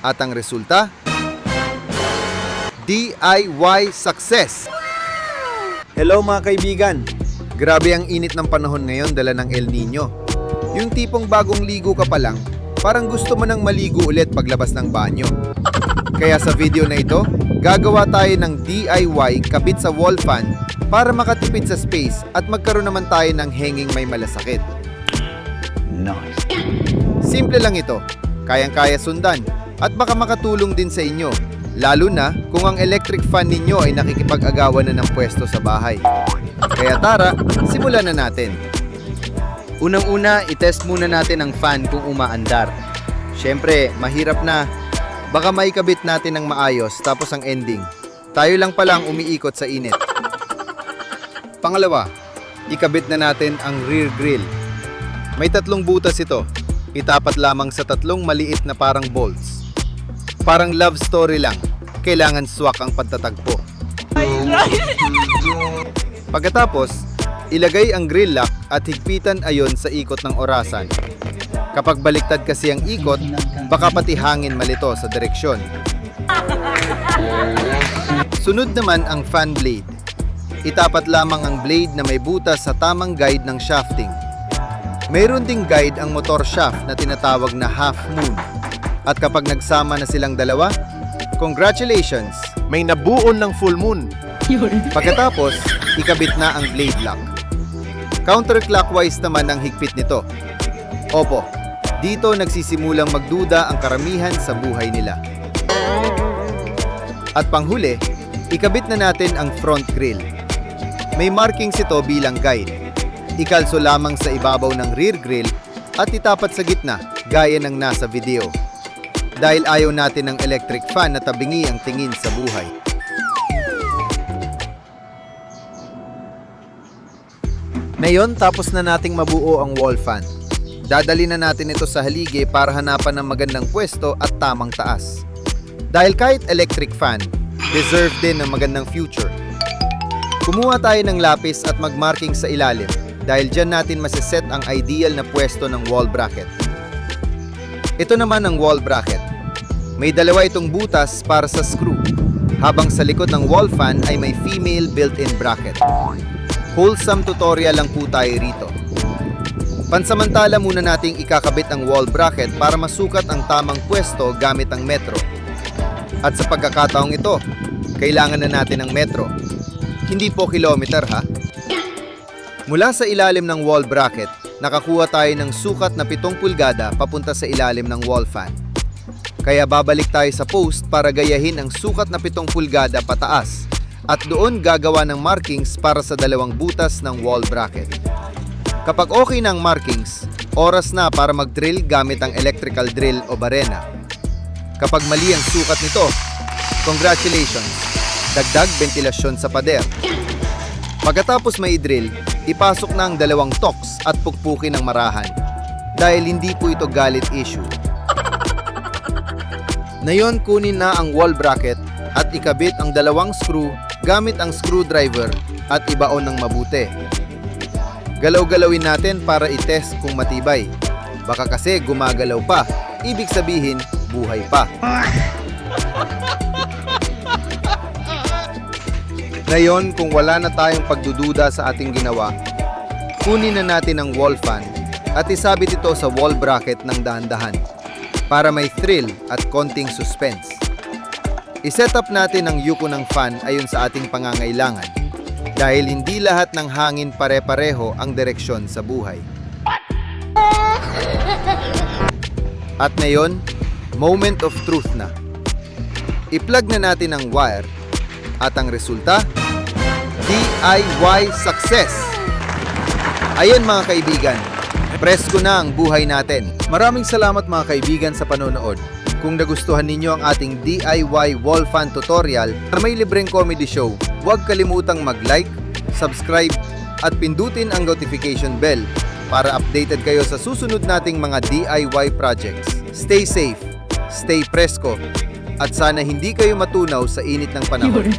At ang resulta? DIY success! Hello mga kaibigan! Grabe ang init ng panahon ngayon dala ng El Nino. Yung tipong bagong ligo ka pa lang, parang gusto mo nang maligo ulit paglabas ng banyo. Kaya sa video na ito, gagawa tayo ng DIY kabit sa wall fan para makatipid sa space at magkaroon naman tayo ng hanging may malasakit. Nice. Simple lang ito, kayang-kaya sundan at baka makatulong din sa inyo, lalo na kung ang electric fan ninyo ay nakikipag-agawan na ng pwesto sa bahay. Kaya tara, simulan na natin. Unang-una, itest muna natin ang fan kung umaandar. Siyempre, mahirap na. Baka maikabit natin ng maayos tapos ang ending, tayo lang palang umiikot sa init. Pangalawa, ikabit na natin ang rear grill. May 3 butas ito. Itapat lamang sa 3 maliit na parang bolts. Parang love story lang. Kailangan swak ang pagtatagpo. Pagkatapos, ilagay ang grill lock at higpitan ayon sa ikot ng orasan. Kapag baliktad kasi ang ikot, baka pati hangin malito sa direksyon. Sunod naman ang fan blade. Itapat lamang ang blade na may butas sa tamang guide ng shafting. Mayroon ding guide ang motor shaft na tinatawag na half moon. At kapag nagsama na silang dalawa, congratulations! May nabuon ng full moon. Pagkatapos, ikabit na ang blade lock. Counterclockwise naman ang higpit nito. Opo, dito nagsisimulang magduda ang karamihan sa buhay nila. At panghuli, ikabit na natin ang front grille. May markings ito bilang guide. Ikalso lamang sa ibabaw ng rear grille at itapat sa gitna gaya ng nasa video. Dahil ayaw natin ng electric fan na tabingi ang tingin sa buhay. Ngayon, tapos na nating mabuo ang wall fan. Dadali na natin ito sa haligi para hanapan ng magandang pwesto at tamang taas. Dahil kahit electric fan, deserve din ng magandang future. Kumuha tayo ng lapis at magmarking sa ilalim dahil dyan natin maseset ang ideal na pwesto ng wall bracket. Ito naman ang wall bracket. May 2 itong butas para sa screw, habang sa likod ng wall fan ay may female built-in bracket. Wholesome tutorial lang po tayo rito. Pansamantala muna nating ikakabit ang wall bracket para masukat ang tamang pwesto gamit ang metro. At sa pagkakataong ito, kailangan na natin ng metro. Hindi po kilometer ha. Mula sa ilalim ng wall bracket, nakakuha tayo ng sukat na 7 pulgada papunta sa ilalim ng wall fan. Kaya babalik tayo sa post para gayahin ang sukat na 7 pulgada pataas. At doon gagawa ng markings para sa 2 butas ng wall bracket. Kapag okay na ang markings, oras na para mag-drill gamit ang electrical drill o barena. Kapag mali ang sukat nito, congratulations! Dagdag ventilasyon sa pader. Pagkatapos may drill, ipasok na ang 2 tocks at pukpukin ng marahan. Dahil hindi po ito galit issue. Ngayon kunin na ang wall bracket at ikabit ang 2 screw gamit ang screwdriver at ibaon ng mabuti. Galaw-galawin natin para itest kung matibay. Baka kasi gumagalaw pa, ibig sabihin buhay pa. Ngayon kung wala na tayong pagdududa sa ating ginawa, kunin na natin ang wall fan at isabit ito sa wall bracket ng dahan-dahan para may thrill at konting suspense. I-set up natin ang yuko ng fan ayon sa ating pangangailangan dahil hindi lahat ng hangin pare-pareho ang direksyon sa buhay. At ngayon, moment of truth na. I-plug na natin ang wire at ang resulta, DIY success! Ayan mga kaibigan, presko na ang buhay natin. Maraming salamat mga kaibigan sa panonood. Kung nagustuhan ninyo ang ating DIY wall fan tutorial na may libreng comedy show, huwag kalimutang mag-like, subscribe, at pindutin ang notification bell para updated kayo sa susunod nating mga DIY projects. Stay safe, stay presko, at sana hindi kayo matunaw sa init ng panahon.